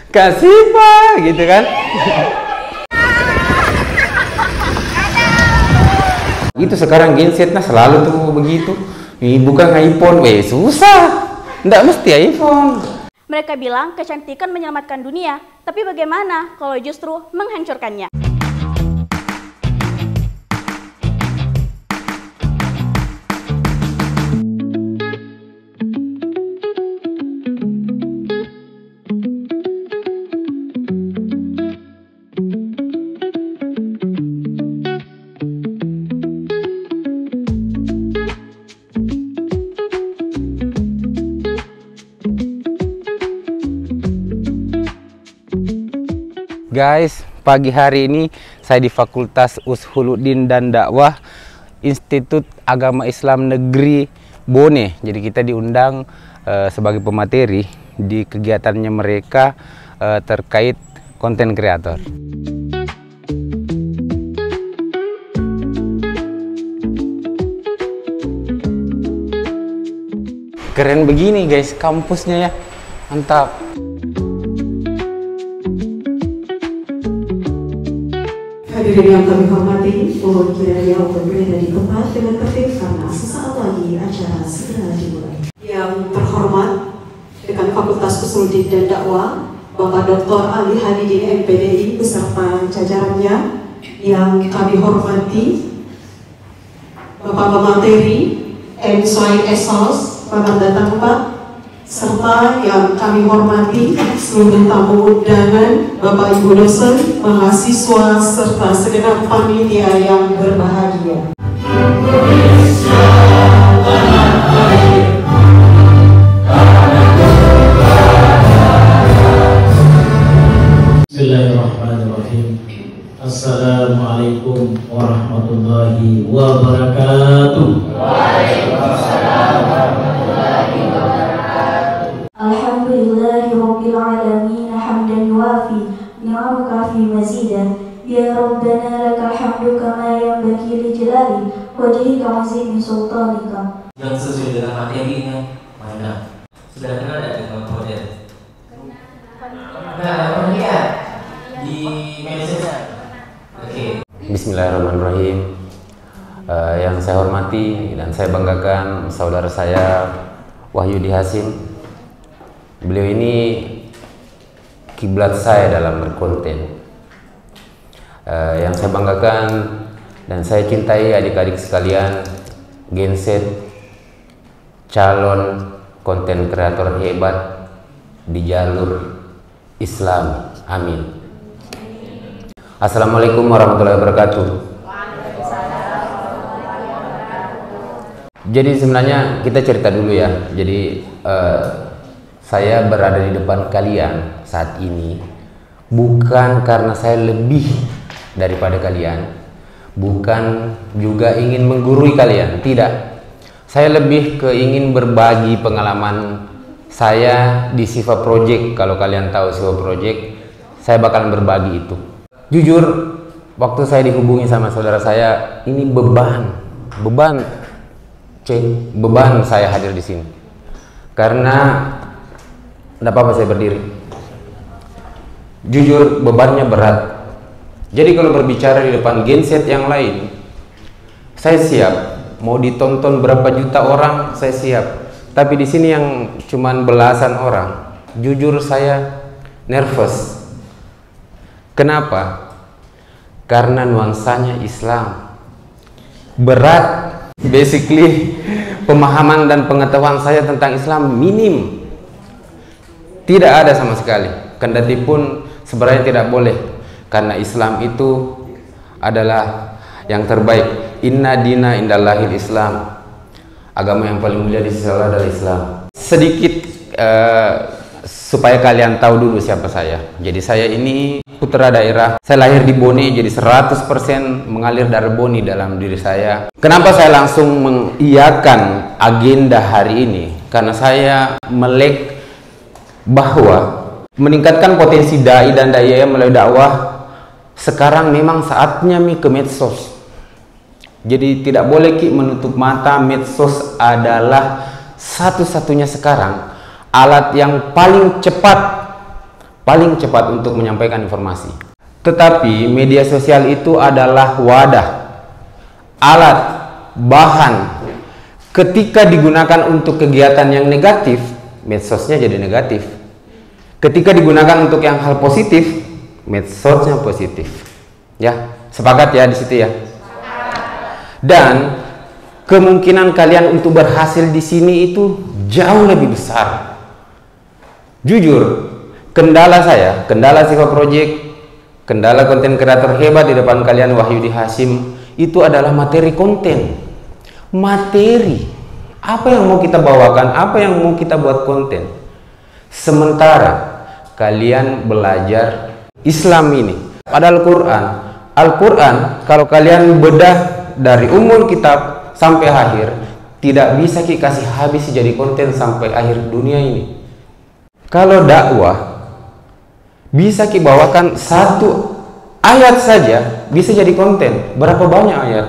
Kasih Pak, gitu kan. Itu sekarang gensetnya selalu tuh begitu. Bukan iPhone, susah. Nggak mesti iPhone. Mereka bilang kecantikan menyelamatkan dunia, tapi bagaimana kalau justru menghancurkannya? Guys, pagi hari ini saya di Fakultas Ushuluddin dan Dakwah Institut Agama Islam Negeri Bone. Jadi kita diundang sebagai pemateri di kegiatannya mereka terkait konten kreator. Keren begini guys kampusnya ya, mantap. Hadirin yang kami hormati, mohon kiranya untuk berada di tempat dengan tertib karena sesaat lagi acara segera dimulai. Yang terhormat, Dekan Fakultas Ushuluddin dan Dakwah, Bapak Dr. Ali Hadidin MPDI beserta jajarannya, yang kami hormati, Bapak pemateri, M.Soid Esos, selamat datang Pak, serta yang kami hormati seluruh tamu undangan, Bapak Ibu dosen, mahasiswa, serta segenap panitia yang berbahagia. Bismillahirrahmanirrahim. Assalamualaikum warahmatullahi wabarakatuh. Waalaikumsalam warahmatullahi wabarakatuh. Alhamdulillahi rabbil alamin hamdan yuafi ni'amaka fi mazidah. Ya Rabbana lakal hamdu kama yanbaghi li jalali wajhika azimi sultanika. Yang sesuai dengan materinya mana? Sudah kenal tidak dengan model? Nah, lihat di message. Oke. Bismillahirrahmanirrahim. Yang saya hormati dan saya banggakan saudara saya Wahyudi Hasim. Beliau ini kiblat saya dalam berkonten. Yang saya banggakan dan saya cintai adik-adik sekalian, genset, calon konten kreator hebat di jalur Islam. Amin. Assalamualaikum warahmatullahi wabarakatuh. Jadi sebenarnya kita cerita dulu ya. Jadi saya berada di depan kalian saat ini bukan karena saya lebih daripada kalian, bukan juga ingin menggurui kalian, tidak. Saya lebih ke ingin berbagi pengalaman saya di Siva Project. Kalau kalian tahu Siva Project, saya bakalan berbagi itu. Jujur, waktu saya dihubungi sama saudara saya, ini beban saya hadir di sini. Karena tidak apa-apa saya berdiri. Jujur, bebannya berat. Jadi kalau berbicara di depan genset yang lain, saya siap. Mau ditonton berapa juta orang, saya siap. Tapi di sini yang cuman belasan orang, jujur saya nervous. Kenapa? Karena nuansanya Islam. Berat. Basically, pemahaman dan pengetahuan saya tentang Islam minim. Tidak ada sama sekali. Kendati pun sebenarnya tidak boleh. Karena Islam itu adalah yang terbaik. Inna dina indallahil Islam. Agama yang paling mulia di sisi Allah adalah Islam. Sedikit supaya kalian tahu dulu siapa saya. Jadi saya ini putra daerah. Saya lahir di Bone, jadi 100% mengalir darah Bone dalam diri saya. Kenapa saya langsung mengiyakan agenda hari ini? Karena saya melek bahwa meningkatkan potensi dai dan daya melalui dakwah sekarang memang saatnya ke medsos. Jadi tidak boleh menutup mata. Medsos adalah satu-satunya sekarang alat yang paling cepat, paling cepat untuk menyampaikan informasi. Tetapi media sosial itu adalah wadah, alat, bahan. Ketika digunakan untuk kegiatan yang negatif, medsosnya jadi negatif. Ketika digunakan untuk yang hal positif, medsosnya positif. Ya, sepakat ya di situ ya. Dan kemungkinan kalian untuk berhasil di sini itu jauh lebih besar. Jujur, kendala saya, kendala Siva Project, kendala konten kreator hebat di depan kalian Wahyudi Hasyim itu adalah materi konten. Materi. Apa yang mau kita bawakan, apa yang mau kita buat konten. Sementara kalian belajar Islam ini pada Al-Quran, kalau kalian bedah dari umul kitab sampai akhir, tidak bisa kita kasih habis jadi konten sampai akhir dunia ini. Kalau dakwah bisa kita bawakan satu ayat saja bisa jadi konten, berapa banyak ayat.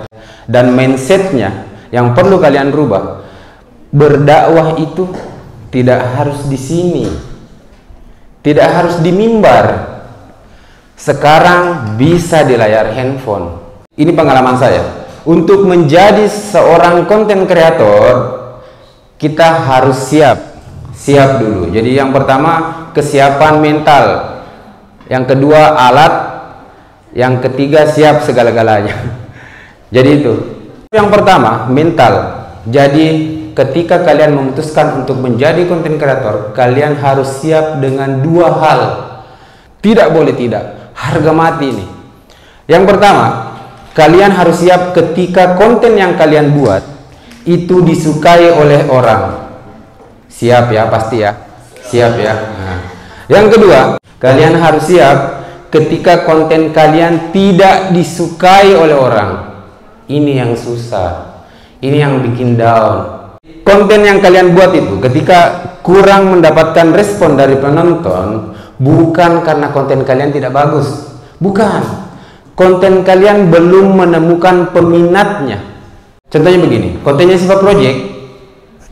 Dan mindsetnya yang perlu kalian rubah, berdakwah itu tidak harus di sini, tidak harus di mimbar. Sekarang bisa di layar handphone. Ini pengalaman saya. Untuk menjadi seorang konten kreator, kita harus siap dulu. Jadi yang pertama kesiapan mental, yang kedua alat, yang ketiga siap segala-galanya. Jadi itu. Yang pertama mental. Jadi ketika kalian memutuskan untuk menjadi konten kreator, kalian harus siap dengan dua hal. Tidak boleh tidak, harga mati ini. Yang pertama, kalian harus siap ketika konten yang kalian buat itu disukai oleh orang. Siap ya, pasti ya. Siap ya. Nah. Yang kedua, kalian harus siap ketika konten kalian tidak disukai oleh orang. Ini yang susah. Ini yang bikin down. Konten yang kalian buat itu ketika kurang mendapatkan respon dari penonton, bukan karena konten kalian tidak bagus. Bukan. Konten kalian belum menemukan peminatnya. Contohnya begini, kontennya Siva Project,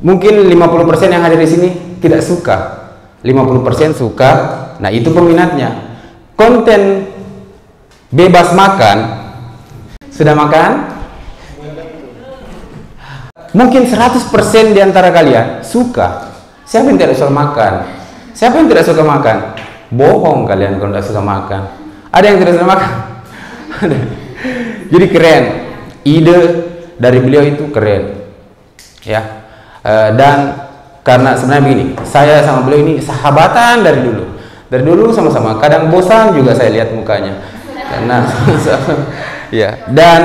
mungkin 50% yang hadir di sini tidak suka, 50% suka. Nah, itu peminatnya. Konten bebas makan, sudah makan? Mungkin 100% di antara kalian suka. Siapa yang tidak suka makan? Siapa yang tidak suka makan? Bohong kalian kalau tidak suka makan. Ada yang tidak suka makan? Jadi keren, ide dari beliau itu keren ya. Dan karena sebenarnya begini, saya sama beliau ini sahabatan dari dulu sama-sama. Kadang bosan juga saya lihat mukanya karena ya. Dan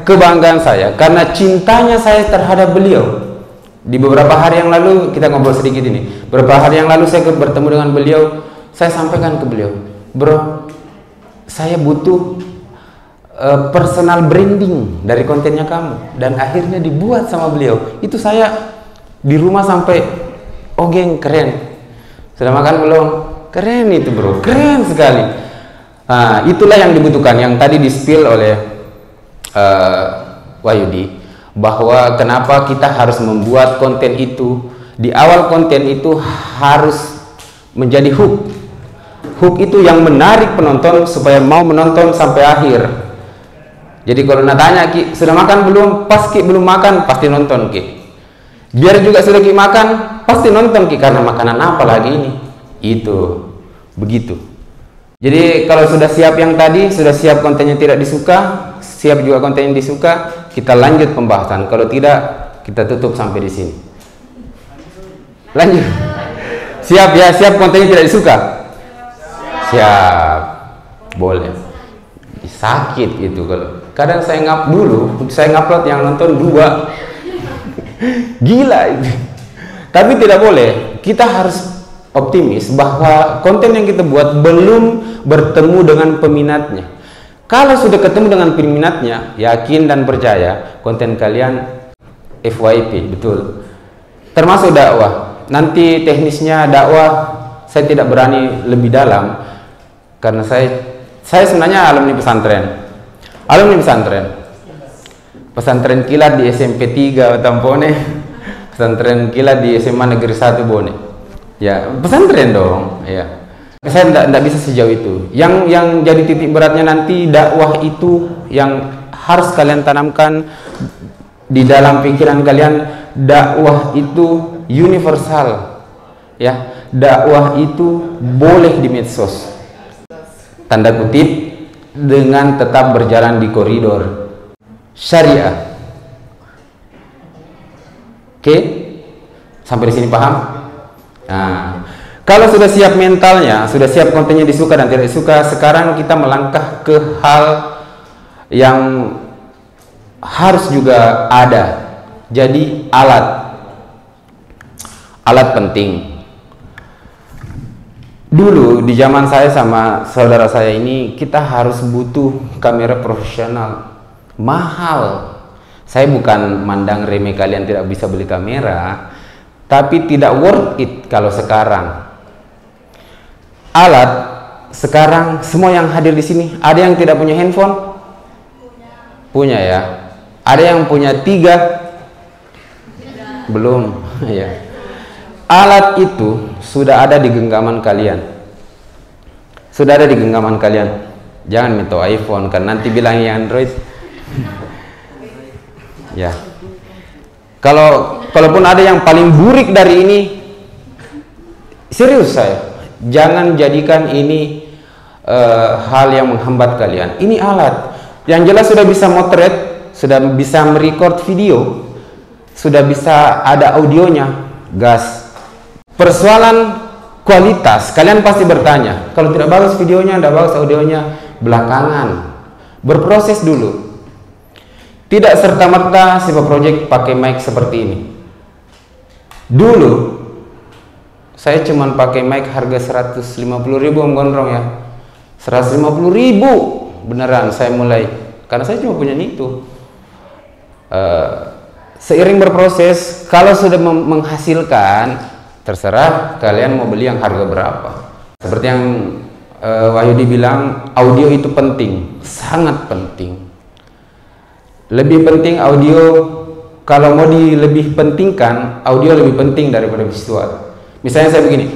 kebanggaan saya karena cintanya saya terhadap beliau. Di beberapa hari yang lalu kita ngobrol sedikit ini. Beberapa hari yang lalu saya bertemu dengan beliau, saya sampaikan ke beliau, bro, saya butuh personal branding dari kontennya kamu, dan akhirnya dibuat sama beliau. Itu saya di rumah sampai, oh geng keren, sudah makan belum? Keren itu bro, keren sekali. Nah, itulah yang dibutuhkan, yang tadi di-spill oleh Wahyudi, bahwa kenapa kita harus membuat konten itu. Di awal konten itu harus menjadi hook. Hook itu yang menarik penonton supaya mau menonton sampai akhir. Jadi kalau tanya Ki, sudah makan belum? Pas Ki belum makan, pasti nonton Ki. Biar juga sudah Ki makan, pasti nonton Ki, karena makanan apa lagi ini? Itu begitu. Jadi kalau sudah siap yang tadi, sudah siap kontennya tidak disuka, siap juga konten yang disuka, kita lanjut pembahasan. Kalau tidak, kita tutup sampai di sini. Lanjut. Siap ya, siap kontennya tidak disuka? Siap. Boleh. Sakit gitu kalau. Kadang saya saya ngupload yang nonton 2. Gila itu. Tapi tidak boleh. Kita harus optimis bahwa konten yang kita buat belum bertemu dengan peminatnya. Kalau sudah ketemu dengan peminatnya, yakin dan percaya konten kalian FYP, betul. Termasuk dakwah. Nanti teknisnya dakwah saya tidak berani lebih dalam karena saya sebenarnya alumni pesantren. Pesantren kilat di SMP 3 Tampone, pesantren kilat di SMA Negeri 1 Bone. Ya, pesantren dong, ya. Saya tidak bisa sejauh itu. Yang jadi titik beratnya nanti dakwah itu yang harus kalian tanamkan di dalam pikiran kalian. Dakwah itu universal, ya. Dakwah itu boleh di medsos, tanda kutip, dengan tetap berjalan di koridor syariah. Oke, sampai di sini paham? Nah, kalau sudah siap mentalnya, sudah siap kontennya disuka dan tidak disuka, sekarang kita melangkah ke hal yang harus juga ada. Jadi alat penting. Dulu di zaman saya sama saudara saya ini, kita harus butuh kamera profesional, mahal. Saya bukan mandang remeh kalian tidak bisa beli kamera, tapi tidak worth it kalau sekarang. Alat sekarang semua yang hadir di sini, ada yang tidak punya handphone? Punya ya. Ada yang punya 3? Belum. Ya. Alat itu sudah ada di genggaman kalian. Sudah ada di genggaman kalian. Jangan minta iPhone kan nanti bilangnya Android. Ya. Kalaupun ada yang paling burik dari ini, serius saya. Jangan jadikan ini hal yang menghambat kalian. Ini alat yang jelas sudah bisa motret, sudah bisa merecord video, sudah bisa ada audionya, gas. Persoalan kualitas, kalian pasti bertanya, kalau tidak bagus videonya, tidak bagus audionya, belakangan. Berproses dulu. Tidak serta-merta Siva Project pakai mic seperti ini. Dulu saya cuman pakai mic harga 150.000 Om Gondrong ya. 150.000 beneran saya mulai, karena saya cuma punya itu. Seiring berproses, kalau sudah menghasilkan, terserah kalian mau beli yang harga berapa. Seperti yang Wahyudi bilang, audio itu penting, sangat penting. Lebih penting audio, kalau mau dilebih pentingkan, audio lebih penting daripada visual. Misalnya saya begini,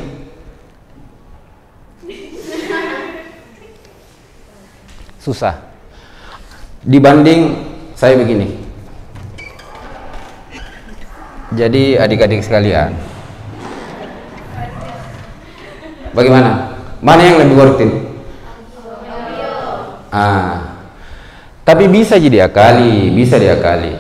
susah dibanding saya begini. Jadi adik-adik sekalian, bagaimana? Mana yang lebih worth it? Tapi bisa jadi akali, bisa diakali.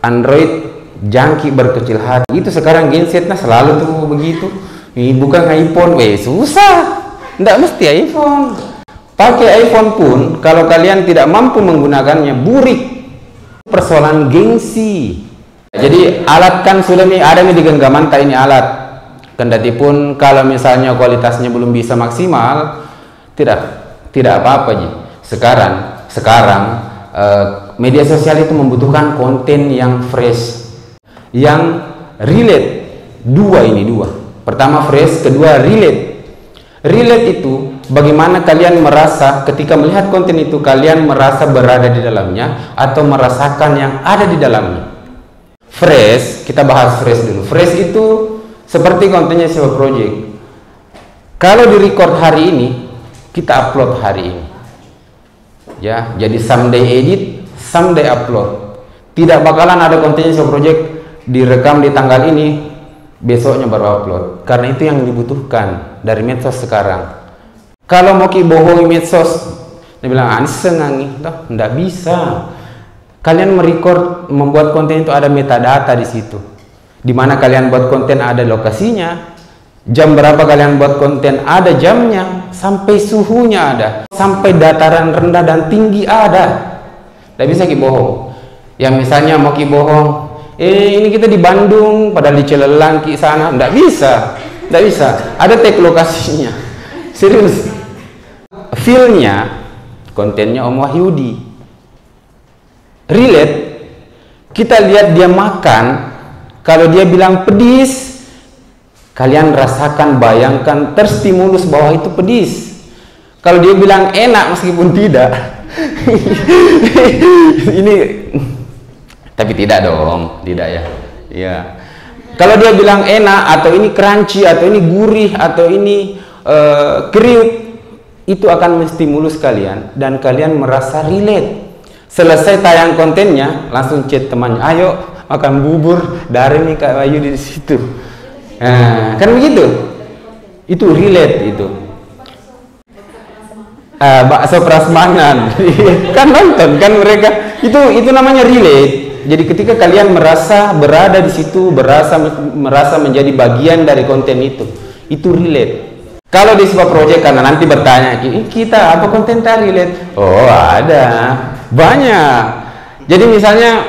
Android jangki berkecil hati itu sekarang gensetnya selalu tuh begitu. Ini bukan iPhone, susah. Nggak mesti iPhone. Pakai iPhone pun kalau kalian tidak mampu menggunakannya burik. Persoalan gengsi. Jadi alat kan sudah ada di genggaman tak ini alat. Kendati pun kalau misalnya kualitasnya belum bisa maksimal, tidak apa-apa ji. Sekarang media sosial itu membutuhkan konten yang fresh, yang relate. Dua. Pertama fresh, kedua relate. Relate itu bagaimana kalian merasa ketika melihat konten itu, kalian merasa berada di dalamnya atau merasakan yang ada di dalamnya. Fresh, kita bahas fresh dulu. Fresh itu seperti kontennya Siva Project. Kalau di record hari ini, kita upload hari ini. Ya, jadi someday edit, someday upload. Tidak bakalan ada kontennya Siva Project direkam di tanggal ini, besoknya baru upload. Karena itu yang dibutuhkan dari medsos sekarang. Kalau mau bohongi medsos, dia bilang senangi, enggak bisa. Kalian merecord, membuat konten itu ada metadata di situ. Di mana kalian buat konten ada lokasinya, jam berapa kalian buat konten ada jamnya, sampai suhunya ada, sampai dataran rendah dan tinggi ada. Tidak bisa bohong. Yang misalnya mau bohong, ini kita di Bandung, padahal di Celelangki sana, tidak bisa. Ada tag lokasinya. Serius. Feel-nya, kontennya Om Wahyudi. Relate, kita lihat dia makan, kalau dia bilang pedis, kalian rasakan, bayangkan, terstimulus bahwa itu pedis. Kalau dia bilang enak meskipun tidak, ini, tapi tidak dong, tidak ya. Ya. Kalau dia bilang enak, atau ini crunchy, atau ini gurih, atau ini kriuk, itu akan menstimulus kalian dan kalian merasa relate. Selesai tayang kontennya, langsung chat temannya, ayo makan bubur dari nih Kak Bayu di situ. Nah, kan begitu. Itu relate itu. Bakso prasmanan. Kan nonton kan mereka. Itu namanya relate. Jadi ketika kalian merasa berada di situ, merasa menjadi bagian dari konten itu relate. Kalau di sebuah proyek, karena nanti bertanya, kita apa konten relate? Oh, ada. Banyak. Jadi misalnya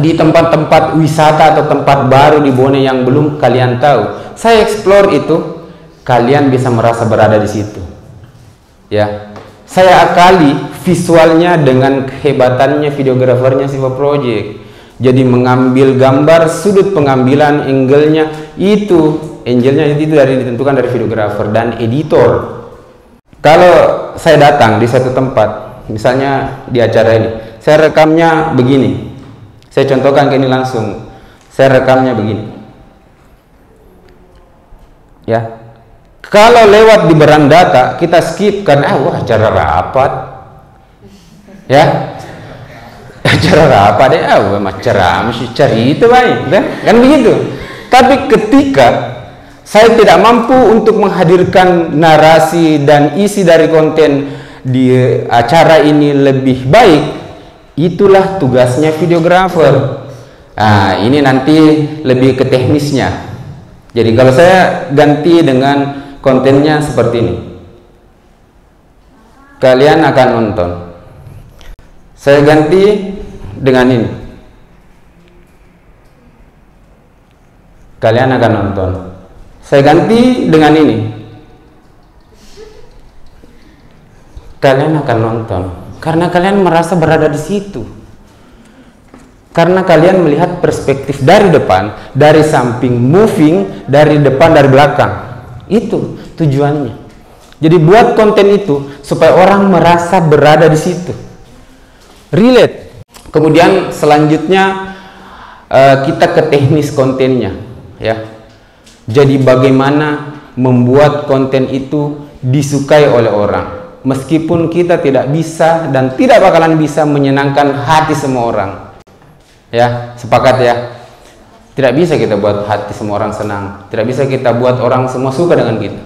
di tempat-tempat wisata atau tempat baru di Bone yang belum kalian tahu, saya explore itu, kalian bisa merasa berada di situ. Ya, saya akali visualnya dengan kehebatannya videografernya sebuah project. Jadi mengambil gambar, sudut pengambilan angle-nya itu ditentukan dari videografer dan editor. Kalau saya datang di satu tempat, misalnya di acara ini, saya rekamnya begini. Saya contohkan ke ini langsung. Saya rekamnya begini. Ya. Kalau lewat di berandata, kita skip karena wah acara rapat. Ya. Acara rapat ya, acara mesti cari itu baik, kan begitu. Tapi ketika saya tidak mampu untuk menghadirkan narasi dan isi dari konten di acara ini lebih baik, itulah tugasnya videografer. Nah, ini nanti lebih ke teknisnya. Jadi kalau saya ganti dengan kontennya seperti ini, kalian akan nonton. Saya ganti dengan ini, kalian akan nonton. Saya ganti dengan ini, kalian akan nonton. Karena kalian merasa berada di situ. Karena kalian melihat perspektif dari depan, dari samping, moving, dari depan, dari belakang. Itu tujuannya. Jadi buat konten itu supaya orang merasa berada di situ. Relate. Kemudian selanjutnya kita ke teknis kontennya, ya. Jadi bagaimana membuat konten itu disukai oleh orang, meskipun kita tidak bisa dan tidak bakalan bisa menyenangkan hati semua orang. Ya, sepakat ya. Tidak bisa kita buat hati semua orang senang, tidak bisa kita buat orang semua suka dengan kita.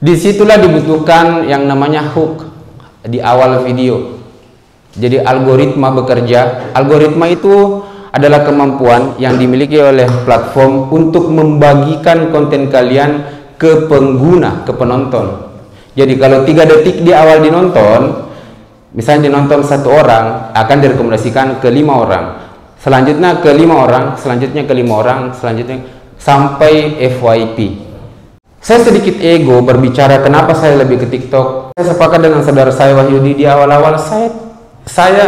Disitulah dibutuhkan yang namanya hook di awal video. Jadi algoritma bekerja. Algoritma itu adalah kemampuan yang dimiliki oleh platform untuk membagikan konten kalian ke pengguna, ke penonton. Jadi kalau 3 detik di awal dinonton, misalnya dinonton 1 orang, akan direkomendasikan ke 5 orang. Selanjutnya ke 5 orang, selanjutnya ke 5 orang, selanjutnya sampai FYP. Saya sedikit ego berbicara kenapa saya lebih ke TikTok. Saya sepakat dengan saudara saya Wahyudi di awal-awal, saya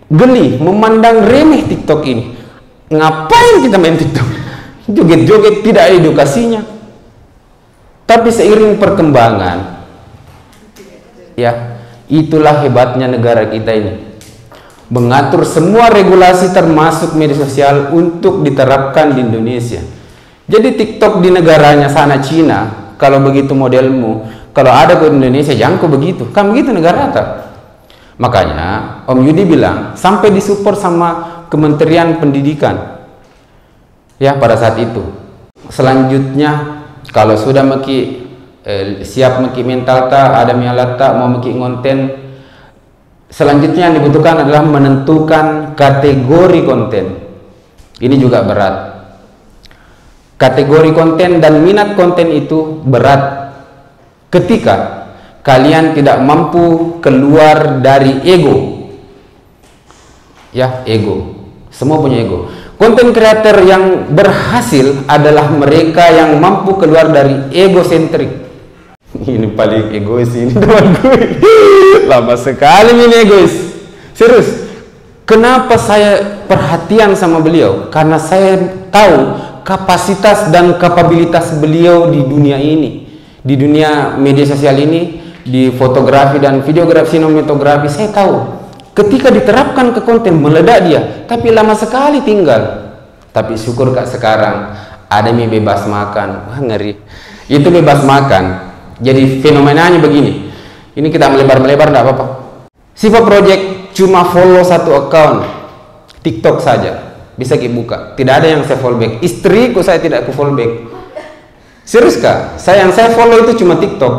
geli memandang remeh TikTok ini. Ngapain kita main TikTok? Joget-joget, tidak ada edukasinya. Tapi seiring perkembangan, ya, itulah hebatnya negara kita ini. Mengatur semua regulasi termasuk media sosial untuk diterapkan di Indonesia. Jadi TikTok di negaranya sana Cina, kalau begitu modelmu, kalau ada ke Indonesia jangan kok begitu. Kan begitu negara tak? Makanya Om Yudi bilang sampai disupport sama Kementerian Pendidikan. Ya, pada saat itu. Selanjutnya kalau sudah siap mental tak, ada mialat tak, mau ngonten, selanjutnya yang dibutuhkan adalah menentukan kategori konten. Ini juga berat. Kategori konten dan minat konten itu berat ketika kalian tidak mampu keluar dari ego. Ya, ego. Semua punya ego. Konten kreator yang berhasil adalah mereka yang mampu keluar dari egosentrik. Ini paling egois ini teman gue. Lama sekali ini egois. Serius. Kenapa saya perhatian sama beliau? Karena saya tahu kapasitas dan kapabilitas beliau di dunia ini, di dunia media sosial ini, di fotografi dan videografi, sinematografi. Saya tahu ketika diterapkan ke konten meledak dia, tapi lama sekali tinggal. Tapi syukur kak sekarang ada mie bebas makan. Wah, ngeri. Itu bebas makan. Jadi fenomenanya begini. Ini kita melebar-melebar enggak apa-apa. Siva Project cuma follow satu account TikTok saja. Bisa kita buka. Tidak ada yang saya follow back. Istriku saya tidak aku follow back. Serius kak? Yang saya follow itu cuma TikTok.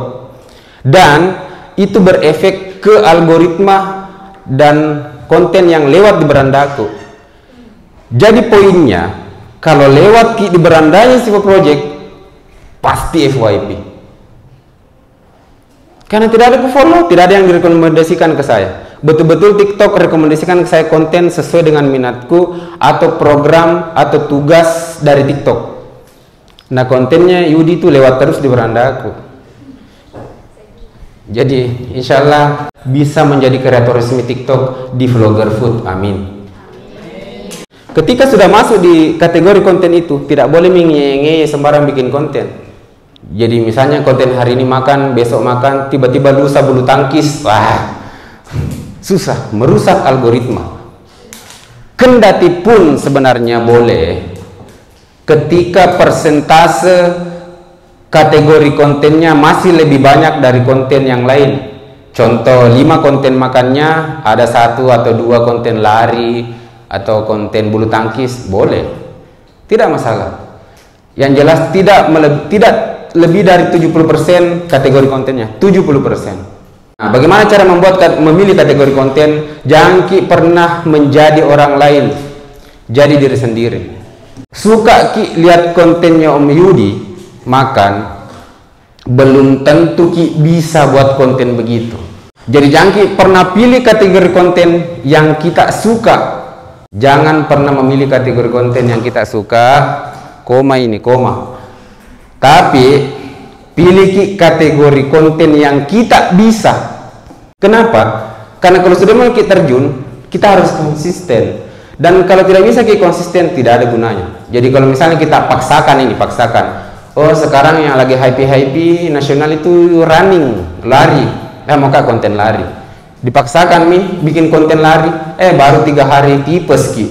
Dan itu berefek ke algoritma dan konten yang lewat di berandaku. Jadi poinnya, kalau lewat di berandanya Siva Project, pasti FYP. Karena tidak ada follow, tidak ada yang direkomendasikan ke saya. Betul-betul TikTok rekomendasikan ke saya konten sesuai dengan minatku atau program atau tugas dari TikTok. Nah kontennya Yudi itu lewat terus di beranda aku. Jadi insya Allah bisa menjadi kreator resmi TikTok di Vlogger Food. Amin. Ketika sudah masuk di kategori konten itu, tidak boleh mengenye-ngenye sembarang bikin konten. Jadi misalnya konten hari ini makan, besok makan, tiba-tiba lusa bulu tangkis, wah susah, merusak algoritma. Kendati pun sebenarnya boleh ketika persentase kategori kontennya masih lebih banyak dari konten yang lain. Contoh 5 konten makannya, ada 1 atau 2 konten lari atau konten bulu tangkis, boleh, tidak masalah. Yang jelas tidak lebih dari 70% kategori kontennya, 70%. Nah, bagaimana cara memilih kategori konten? Jangan pernah menjadi orang lain, jadi diri sendiri. Suka lihat kontennya Om Yudi makan, belum tentu bisa buat konten begitu. Jadi jangan pernah pilih kategori konten yang kita suka. Jangan pernah memilih kategori konten yang kita suka, koma. Tapi pilih kategori konten yang kita bisa. Kenapa? Karena kalau sudah mau kita terjun, kita harus konsisten. Dan kalau tidak bisa kita konsisten, tidak ada gunanya. Jadi kalau misalnya kita paksakan. Oh sekarang yang lagi happy nasional itu running, lari. Maka konten lari. Dipaksakan bikin konten lari. Baru 3 hari tipes ki.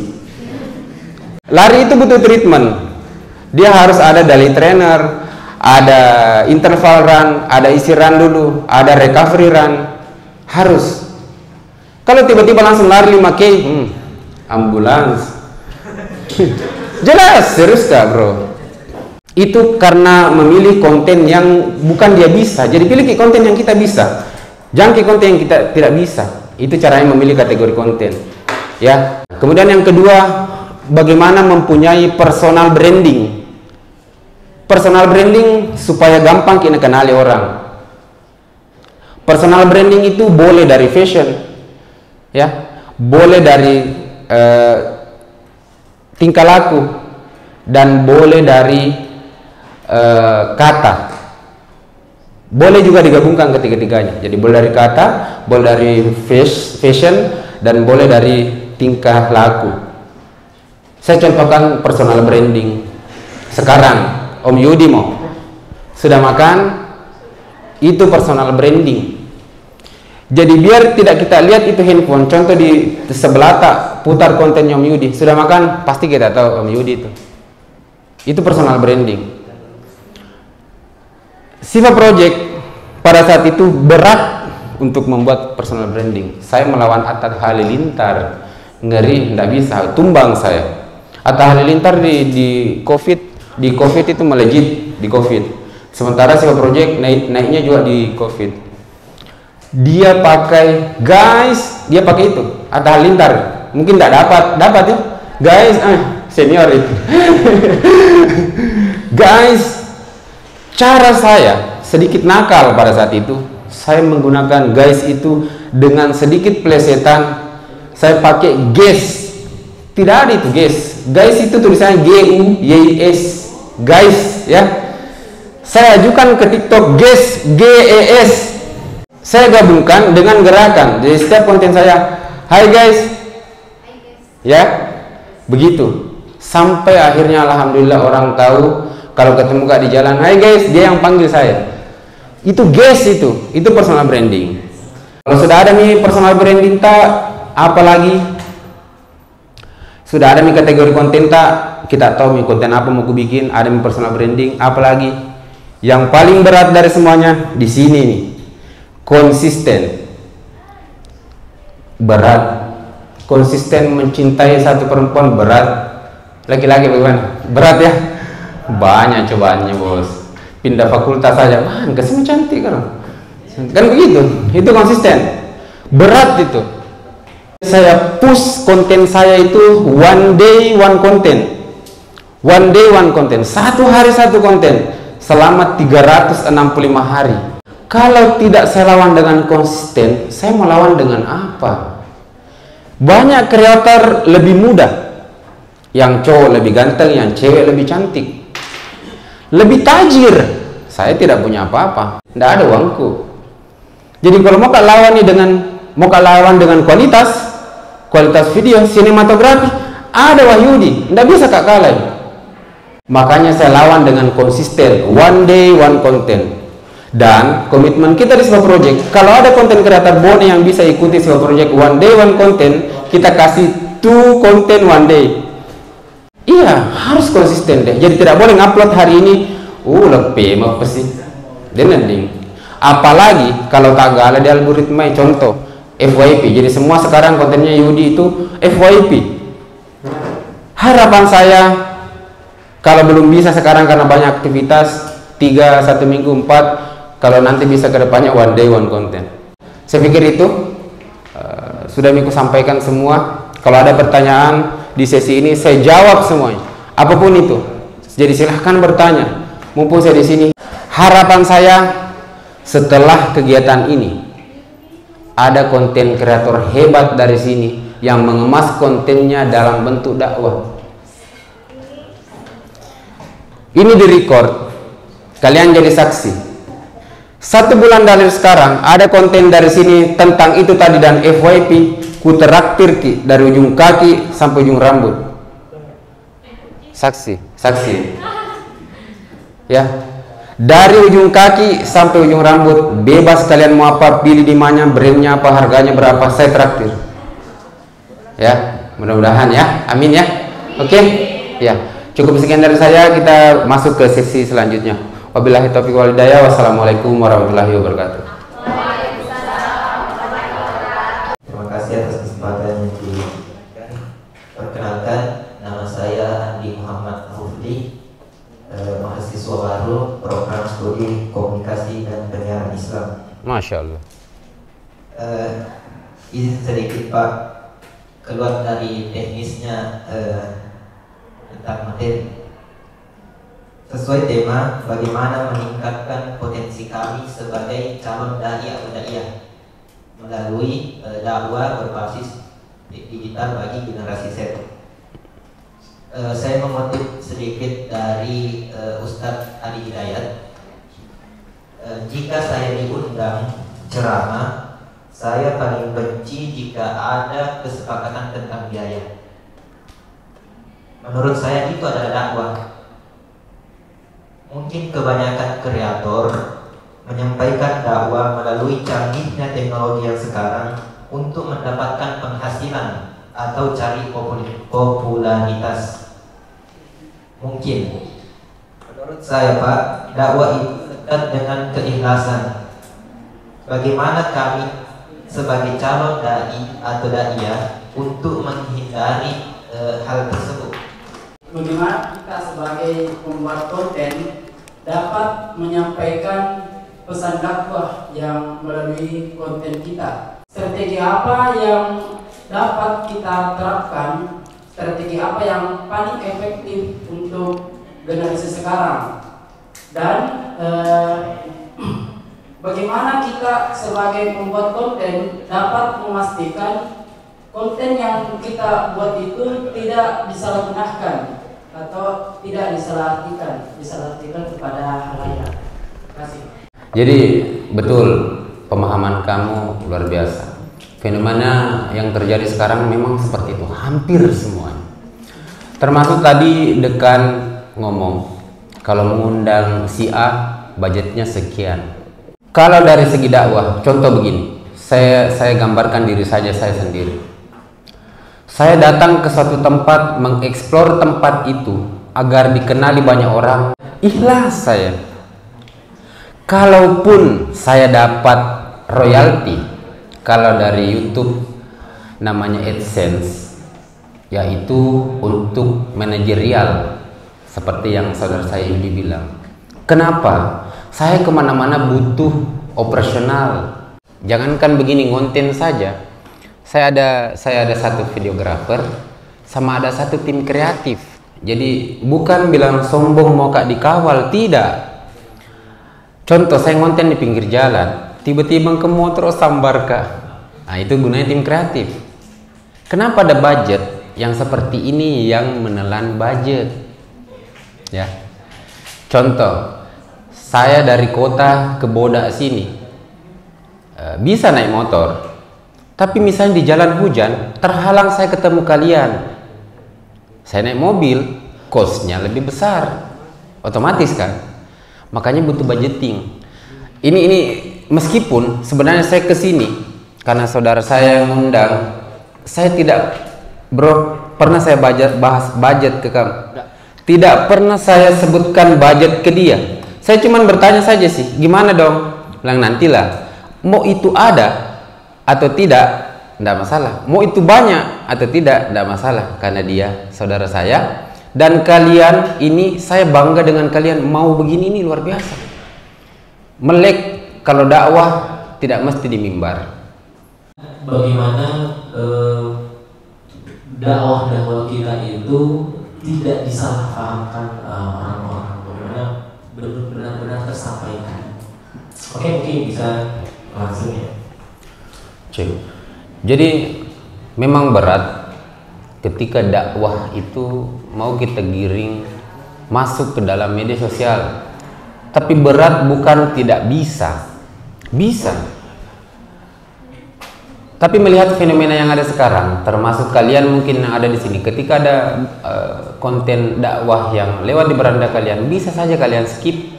Lari itu butuh treatment. Dia harus ada daily trainer, ada interval run, ada isi run dulu, ada recovery run. Harus. Kalau tiba-tiba langsung lari 5K, ambulans. Jelas, serius gak bro? Itu karena memilih konten yang bukan dia bisa. Jadi pilih konten yang kita bisa. Jangan konten yang kita tidak bisa. Itu caranya memilih kategori konten. Ya. Kemudian yang kedua, bagaimana mempunyai personal branding. Personal branding supaya gampang kita kenali orang. Personal branding itu boleh dari fashion, ya, boleh dari tingkah laku, dan boleh dari kata. Boleh juga digabungkan ketiga-tiganya. Jadi boleh dari kata, boleh dari fashion, dan boleh dari tingkah laku. Saya contohkan personal branding. Sekarang Om Yudi sudah makan, itu personal branding. Jadi biar tidak kita lihat itu handphone, contoh di sebelah tak putar kontennya Om Yudi, sudah makan, pasti kita tahu Om Yudi itu personal branding. Siva Project pada saat itu berat untuk membuat personal branding. Saya melawan Atta Halilintar, ngeri, tidak bisa, tumbang saya. Atta Halilintar di COVID itu melejit di COVID. Sementara Siva Project naiknya juga di COVID. Dia pakai itu Atta Halilintar. Mungkin tidak dapat ya guys, senior itu. Guys, cara saya sedikit nakal pada saat itu. Saya menggunakan guys itu dengan sedikit plesetan. Saya pakai guys. Tidak ada itu guys. Guys itu tulisannya GUYS. Guys ya. Saya ajukan ke TikTok guys, GES. Saya gabungkan dengan gerakan. Jadi setiap konten saya, hai guys. Ya. Begitu. Sampai akhirnya alhamdulillah orang tahu kalau ketemu kak di jalan, hai guys, dia yang panggil saya. Itu guys itu personal branding. Kalau sudah ada nih personal branding tak, apalagi sudah ada nih kategori konten tak, kita tahu nih konten apa mau ku bikin, ada nih personal branding, apalagi Yang paling berat dari semuanya di sini nih, konsisten. Berat. Konsisten mencintai satu perempuan berat. Laki-laki bagaimana? Berat ya? Banyak cobaannya bos. Pindah fakultas saja, man, kesini cantik kan begitu. Itu konsisten. Berat itu. Saya push konten saya itu one day one content. One day one content. Satu hari satu konten selama 365 hari. Kalau tidak saya lawan dengan konsisten, saya mau lawan dengan apa? Banyak kreator lebih muda, yang cowok lebih ganteng, yang cewek lebih cantik, lebih tajir. Saya tidak punya apa-apa, tidak ada uangku. Jadi kalau mau lawan dengan kualitas video, sinematografi, ada Wahyudi, tidak bisa kak kalah. Makanya saya lawan dengan konsisten, one day one content. Dan komitmen kita di sebuah project, kalau ada konten kreator Bone yang bisa ikuti sebuah project one day one content, kita kasih 2 content one day. Iya, harus konsisten deh. Jadi tidak boleh ngupload hari ini, lebih apa sih? Denending. Apalagi kalau tak galah di algoritma, contoh FYP. Jadi semua sekarang kontennya Yudi itu FYP. Harapan saya, kalau belum bisa sekarang karena banyak aktivitas, 3, 1 minggu, 4, kalau nanti bisa ke depannya one day one content. Saya pikir itu sudah Miku sampaikan semua. Kalau ada pertanyaan di sesi ini, saya jawab semuanya, apapun itu. Jadi silahkan bertanya, mumpung saya di sini. Harapan saya setelah kegiatan ini, ada konten kreator hebat dari sini yang mengemas kontennya dalam bentuk dakwah. Ini direcord, kalian jadi saksi. 1 bulan dari sekarang ada konten dari sini tentang itu tadi dan FYP, ku traktir ki dari ujung kaki sampai ujung rambut. Saksi ya, dari ujung kaki sampai ujung rambut, bebas kalian mau apa, pilih di mana, brandnya apa, harganya berapa, saya traktir ya. Mudah-mudahan ya, amin ya. Oke ya, cukup sekian dari saya, kita masuk ke sesi selanjutnya. Wabillahi taufiq wal hidayah. Wassalamualaikum warahmatullahi wabarakatuh. Terima kasih atas kesempatan yang diberikan. Perkenalkan, nama saya Andi Muhammad Hufdi, mahasiswa baru program studi komunikasi dan penyiaran Islam. Masya Allah. Izin sedikit Pak, keluar dari teknisnya tentang materi. Sesuai tema, bagaimana meningkatkan potensi kami sebagai calon dai atau daiyah melalui dakwah berbasis digital bagi generasi Z. Saya mengutip sedikit dari Ustadz Adi Hidayat. Jika saya diundang ceramah, saya paling benci jika ada kesepakatan tentang biaya. Menurut saya itu adalah dakwah. Mungkin kebanyakan kreator menyampaikan dakwah melalui canggihnya teknologi yang sekarang untuk mendapatkan penghasilan atau cari popularitas. Mungkin menurut saya Pak, dakwah itu dekat dengan keikhlasan. Bagaimana kami sebagai calon dai atau daiyah untuk menghindari hal tersebut? Bagaimana kita sebagai pembuat konten dapat menyampaikan pesan dakwah yang melalui konten kita? Strategi apa yang dapat kita terapkan? Strategi apa yang paling efektif untuk generasi sekarang? Dan bagaimana kita sebagai pembuat konten dapat memastikan konten yang kita buat itu tidak disalahgunakan atau tidak disalahartikan kepada halayak. Terima kasih. Jadi betul, pemahaman kamu luar biasa. Fenomena yang terjadi sekarang memang seperti itu, hampir semuanya. Termasuk tadi Dekan ngomong, kalau mengundang si A budgetnya sekian. Kalau dari segi dakwah, contoh begini, saya gambarkan diri saya sendiri. Saya datang ke suatu tempat, mengeksplor tempat itu agar dikenali banyak orang. Ikhlas saya. Kalaupun saya dapat royalti, kalau dari YouTube namanya AdSense, yaitu untuk manajerial, seperti yang saudara saya Yudi bilang. Kenapa? Saya kemana-mana butuh operasional. Jangankan begini ngonten saja. Saya ada satu videografer, sama ada satu tim kreatif. Jadi bukan bilang sombong mau kak dikawal, tidak. Contoh, saya ngonten di pinggir jalan, tiba-tiba ke motor sambar kak. Nah, itu gunanya tim kreatif. Kenapa ada budget yang seperti ini yang menelan budget? Ya. Contoh, saya dari kota ke Bodak sini bisa naik motor, tapi misalnya di jalan hujan terhalang, saya ketemu kalian, saya naik mobil, cost-nya lebih besar, otomatis kan? Makanya butuh budgeting. Ini meskipun sebenarnya saya kesini karena saudara saya yang ngundang, saya tidak pernah saya bahas budget ke kamu. Tidak pernah saya sebutkan budget ke dia. Saya cuma bertanya saja sih, gimana dong? Bilang nantilah. Mau itu ada atau tidak, tidak masalah. Mau itu banyak atau tidak, tidak masalah. Karena dia saudara saya. Dan kalian ini, saya bangga dengan kalian. Mau begini ini luar biasa. Melek kalau dakwah tidak mesti di mimbar. Bagaimana dakwah kita itu tidak disalahpahamkan orang-orang, bagaimana benar-benar tersampaikan. Oke, mungkin bisa langsung ya. Jadi memang berat ketika dakwah itu mau kita giring masuk ke dalam media sosial. Tapi berat bukan tidak bisa. Bisa. Tapi melihat fenomena yang ada sekarang, termasuk kalian mungkin yang ada di sini, ketika ada konten dakwah yang lewat di beranda kalian, bisa saja kalian skip.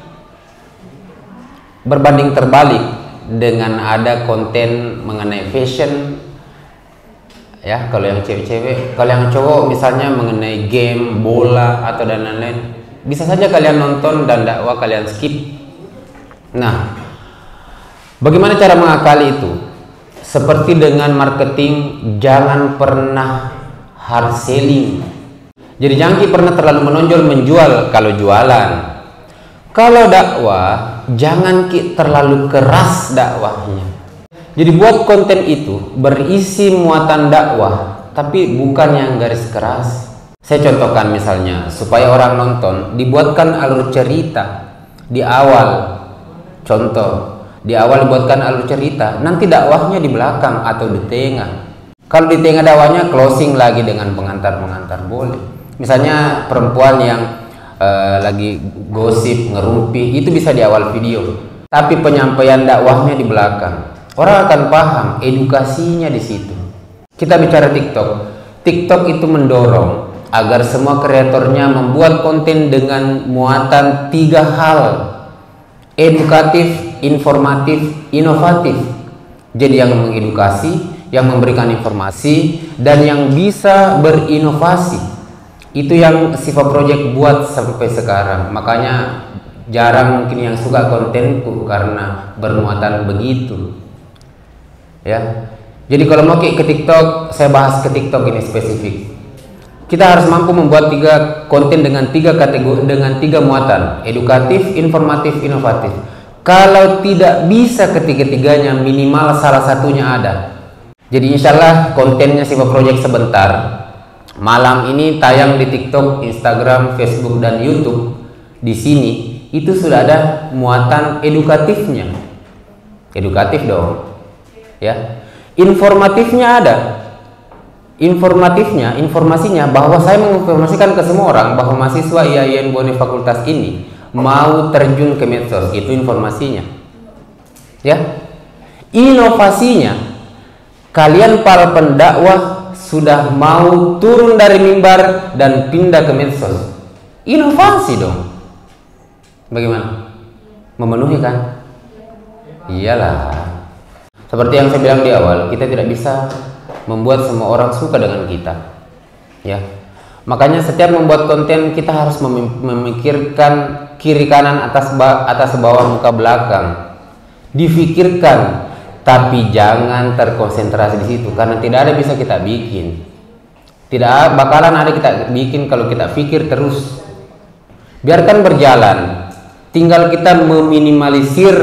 Berbanding terbalik dengan ada konten mengenai fashion, ya, kalau yang cewek-cewek. Kalau yang cowok misalnya mengenai game, bola, atau dan lain-lain, bisa saja kalian nonton dan dakwah kalian skip. Nah, bagaimana cara mengakali itu? Seperti dengan marketing, jangan pernah hard selling. Jadi jangan pernah terlalu menonjol menjual kalau jualan. Kalau dakwah, jangan terlalu keras dakwahnya. Jadi buat konten itu berisi muatan dakwah, tapi bukan yang garis keras. Saya contohkan misalnya, supaya orang nonton, dibuatkan alur cerita di awal. Contoh, di awal dibuatkan alur cerita, nanti dakwahnya di belakang atau di tengah. Kalau di tengah dakwahnya, closing lagi dengan pengantar-pengantar boleh. Misalnya perempuan yang lagi gosip, ngerumpi, itu bisa di awal video. Tapi penyampaian dakwahnya di belakang. Orang akan paham edukasinya di situ. Kita bicara TikTok. TikTok itu mendorong agar semua kreatornya membuat konten dengan muatan 3 hal: edukatif, informatif, inovatif. Jadi yang mengedukasi, yang memberikan informasi, dan yang bisa berinovasi. Itu yang Siva Project buat sampai sekarang. Makanya jarang mungkin yang suka kontenku karena bermuatan begitu. Ya. Jadi kalau mau ke TikTok, saya bahas ke TikTok ini spesifik. Kita harus mampu membuat 3 konten dengan 3 kategori, dengan 3 muatan: edukatif, informatif, inovatif. Kalau tidak bisa ketiga-tiganya, minimal salah satunya ada. Jadi insya Allah kontennya Siva Project sebentar malam ini tayang di TikTok, Instagram, Facebook, dan YouTube. Di sini itu sudah ada muatan edukatifnya. Edukatif dong, ya. Informatifnya ada. Informasinya bahwa saya menginformasikan ke semua orang bahwa mahasiswa IAIN Bone Fakultas ini mau terjun ke medsos. Itu informasinya, ya. Inovasinya, kalian para pendakwah sudah mau turun dari mimbar dan pindah ke medsos. Inovasi dong. Bagaimana? Memenuhi kan? Iyalah. Seperti yang saya bilang di awal, kita tidak bisa membuat semua orang suka dengan kita. Ya. Makanya setiap membuat konten kita harus memikirkan kiri kanan, atas bawah, muka belakang. Difikirkan, tapi jangan terkonsentrasi di situ karena tidak ada bisa kita bikin. Tidak bakalan ada kita bikin kalau kita pikir terus. Biarkan berjalan. Tinggal kita meminimalisir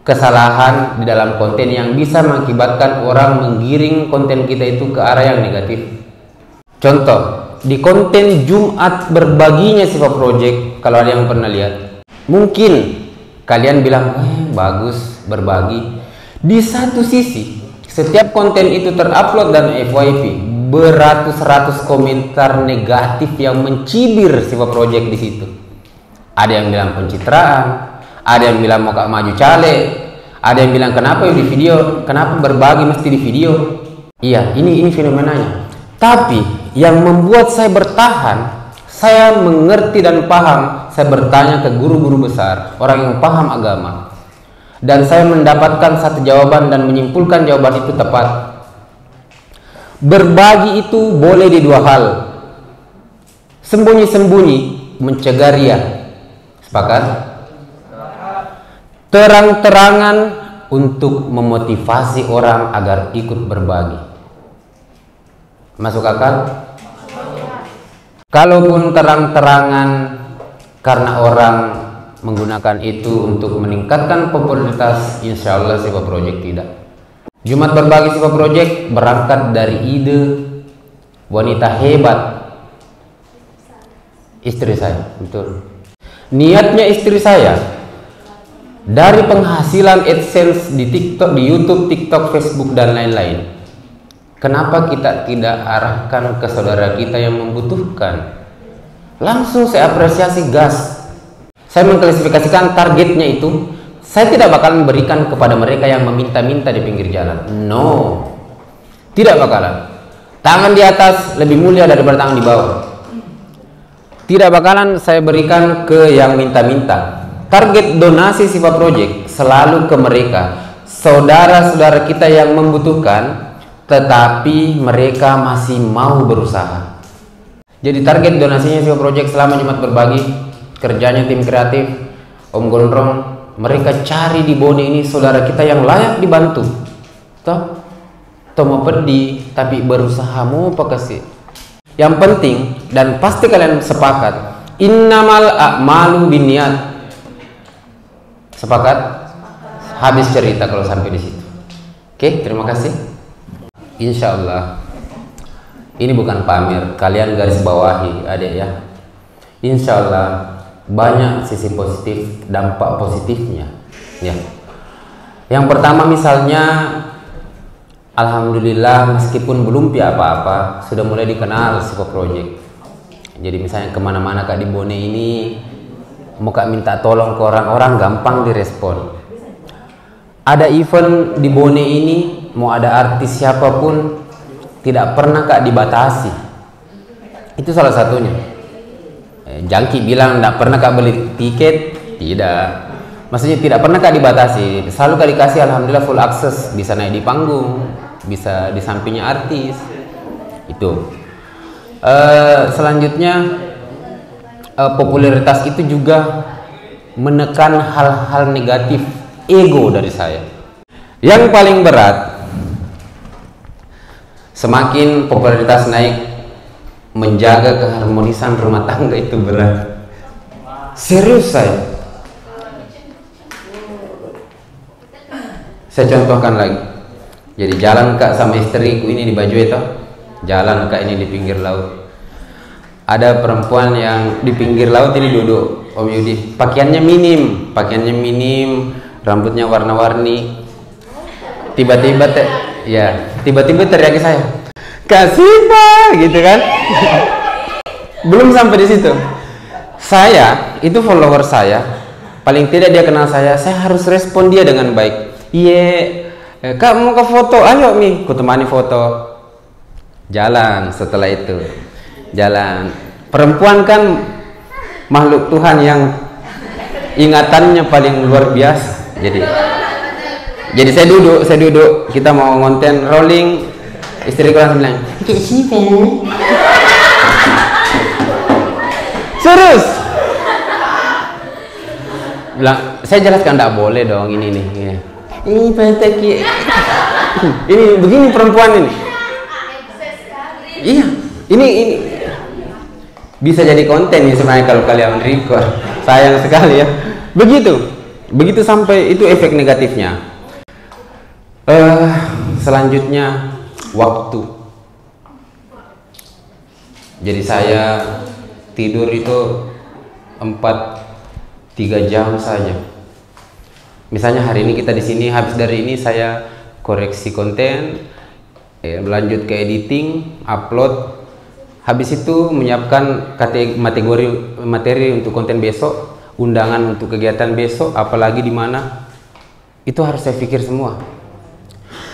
kesalahan di dalam konten yang bisa mengakibatkan orang menggiring konten kita itu ke arah yang negatif. Contoh, di konten Jumat berbaginya Siva Project, kalau ada yang pernah lihat, mungkin kalian bilang, bagus berbagi. Di satu sisi, setiap konten itu terupload dan FYP, beratus-ratus komentar negatif yang mencibir Siva Project di situ. Ada yang bilang pencitraan, ada yang bilang mau maju caleg, ada yang bilang kenapa di video, kenapa berbagi mesti di video. Iya, ini fenomenanya. Tapi yang membuat saya bertahan, saya mengerti dan paham. Saya bertanya ke guru-guru besar, orang yang paham agama, dan saya mendapatkan satu jawaban dan menyimpulkan jawaban itu tepat. Berbagi itu boleh di dua hal: sembunyi-sembunyi, mencegah riya. Sepakat? Terang-terangan untuk memotivasi orang agar ikut berbagi. Masuk akal? Kalaupun terang-terangan karena orang menggunakan itu untuk meningkatkan popularitas, insya Allah Siva Project tidak. Jumat berbagi Siva Project berangkat dari ide wanita hebat, istri saya, betul. Niatnya istri saya, dari penghasilan AdSense di TikTok, di YouTube, TikTok, Facebook, dan lain-lain, kenapa kita tidak arahkan ke saudara kita yang membutuhkan? Langsung saya apresiasi gas. Saya mengklasifikasikan targetnya itu, saya tidak bakalan memberikan kepada mereka yang meminta-minta di pinggir jalan. No, tidak bakalan. Tangan di atas lebih mulia daripada tangan di bawah. Tidak bakalan saya berikan ke yang minta-minta. Target donasi Siva Project selalu ke mereka, saudara-saudara kita yang membutuhkan, tetapi mereka masih mau berusaha. Jadi target donasinya Siva Project selama Jumat berbagi, kerjanya tim kreatif, Om Gondrong, mereka cari di Bone ini saudara kita yang layak dibantu. Toh mau pedih, tapi berusaha mau apa sih? Yang penting, dan pasti kalian sepakat, innamal a'malu binniyat. Sepakat? Habis cerita kalau sampai di situ. Oke, terima kasih. Insya Allah ini bukan pamer, kalian garis bawahi adik ya. Insya Allah banyak sisi positif, dampak positifnya ya. Yang pertama misalnya, alhamdulillah meskipun belum apa-apa sudah mulai dikenal Siva Project. Jadi misalnya kemana-mana Kak di Bone ini mau Kak minta tolong ke orang-orang gampang direspon. Ada event di Bone ini, mau ada artis siapapun, tidak pernah Kak dibatasi. Itu salah satunya. Jangki bilang tidak pernah Kak beli tiket, tidak. Maksudnya tidak pernah Kak dibatasi. Selalu Kak dikasih alhamdulillah full akses, bisa naik di panggung, bisa di sampingnya artis. Itu. Selanjutnya popularitas itu juga menekan hal-hal negatif ego dari saya. Yang paling berat, semakin popularitas naik, menjaga keharmonisan rumah tangga itu berat. Serius saya contohkan lagi. Jadi jalan Kak sama istriku ini di baju itu, jalan Kak ini di pinggir laut. Ada perempuan yang di pinggir laut ini duduk, Om Yudi, pakaiannya minim, rambutnya warna-warni. Tiba-tiba teriak saya, kasih Pak, gitu kan. Belum sampai di situ, saya itu follower saya, paling tidak dia kenal saya harus respon dia dengan baik. Kak mau ke foto, ayo Mi, ku temani foto. Jalan, setelah itu jalan. Perempuan kan makhluk Tuhan yang ingatannya paling luar biasa. Jadi saya duduk, kita mau ngonten rolling, istriku langsung bilang, "Sini, Serius. Bilang, saya jelaskan enggak boleh dong ini nih. Ini penteki. Ini begini perempuan ini. Iya, ini bisa jadi konten ya sebenarnya kalau kalian record. Sayang sekali ya. Begitu sampai itu efek negatifnya. Selanjutnya waktu. Jadi saya tidur itu 3 jam saja. Misalnya hari ini kita di sini, habis dari ini saya koreksi konten, lanjut ke editing, upload. Habis itu menyiapkan materi untuk konten besok, undangan untuk kegiatan besok, apalagi di mana. Itu harus saya pikir semua.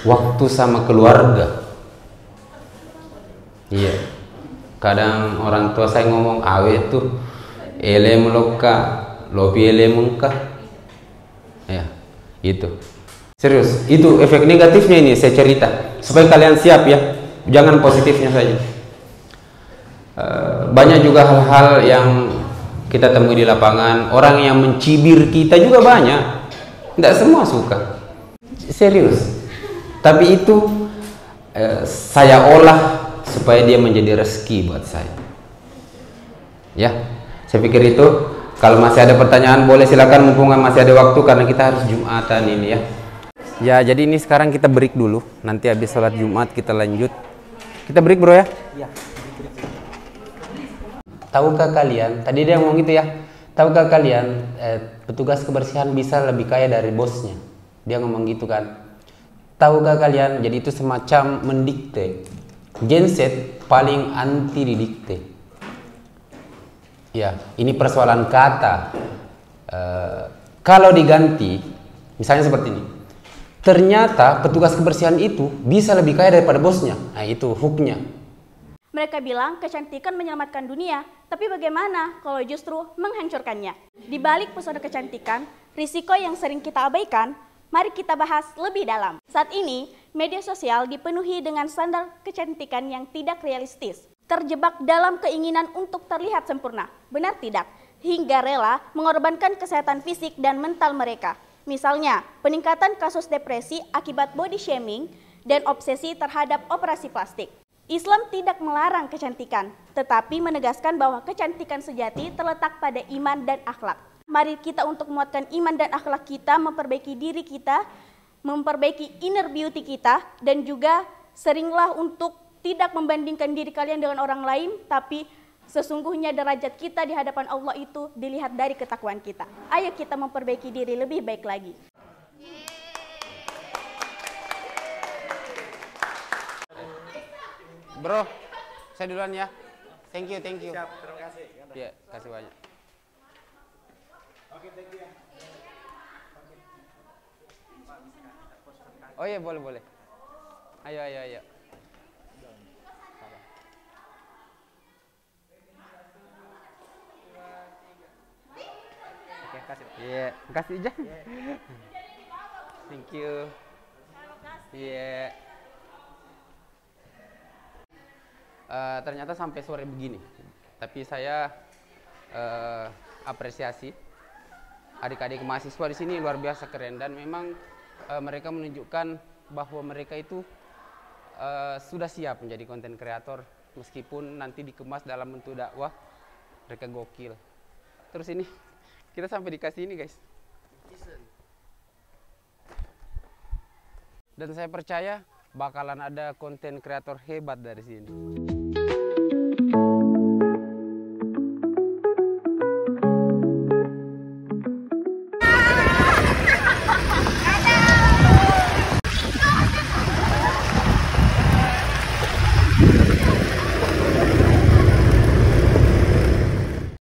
Waktu sama keluarga. Iya. Kadang orang tua saya ngomong, awet tuh elem loka, lopi elem muka. Ya, itu. Serius, itu efek negatifnya ini saya cerita supaya kalian siap ya. Jangan positifnya saja. Banyak juga hal-hal yang kita temui di lapangan. Orang yang mencibir kita juga banyak. Tidak semua suka. Serius. Tapi itu saya olah supaya dia menjadi rezeki buat saya. Ya, saya pikir itu. Kalau masih ada pertanyaan boleh silakan, mumpung masih ada waktu karena kita harus Jumatan ini ya. Ya, jadi ini sekarang kita break dulu. Nanti habis sholat Jumat kita lanjut. Kita break bro ya? Iya. Tahukah kalian, tadi dia ngomong gitu ya. Tahukah kalian petugas kebersihan bisa lebih kaya dari bosnya? Dia ngomong gitu kan. Tahukah kalian, jadi itu semacam mendikte. Genset paling anti didikte. Ya, ini persoalan kata. Kalau diganti, misalnya seperti ini. Ternyata petugas kebersihan itu bisa lebih kaya daripada bosnya. Nah, itu hooknya. Mereka bilang kecantikan menyelamatkan dunia, tapi bagaimana kalau justru menghancurkannya? Di balik pesona kecantikan, risiko yang sering kita abaikan, mari kita bahas lebih dalam. Saat ini, media sosial dipenuhi dengan standar kecantikan yang tidak realistis. Terjebak dalam keinginan untuk terlihat sempurna, benar tidak? Hingga rela mengorbankan kesehatan fisik dan mental mereka. Misalnya, peningkatan kasus depresi akibat body shaming dan obsesi terhadap operasi plastik. Islam tidak melarang kecantikan, tetapi menegaskan bahwa kecantikan sejati terletak pada iman dan akhlak. Mari kita untuk menguatkan iman dan akhlak kita, memperbaiki diri kita, memperbaiki inner beauty kita, dan juga seringlah untuk tidak membandingkan diri kalian dengan orang lain, tapi sesungguhnya derajat kita di hadapan Allah itu dilihat dari ketakwaan kita. Ayo kita memperbaiki diri lebih baik lagi. Bro, saya duluan ya. Thank you. Siap, terima kasih. Ya, kasih banyak. Oke, thank you ya. Oh iya, boleh. Ayo. Oke, kasih. Iya, kasih aja. Thank you. Iya. Ternyata sampai sore begini, tapi saya apresiasi adik-adik mahasiswa di sini luar biasa keren, dan memang mereka menunjukkan bahwa mereka itu sudah siap menjadi konten kreator meskipun nanti dikemas dalam bentuk dakwah. Mereka gokil. Terus ini kita sampai dikasih ini guys, dan saya percaya bakalan ada konten kreator hebat dari sini.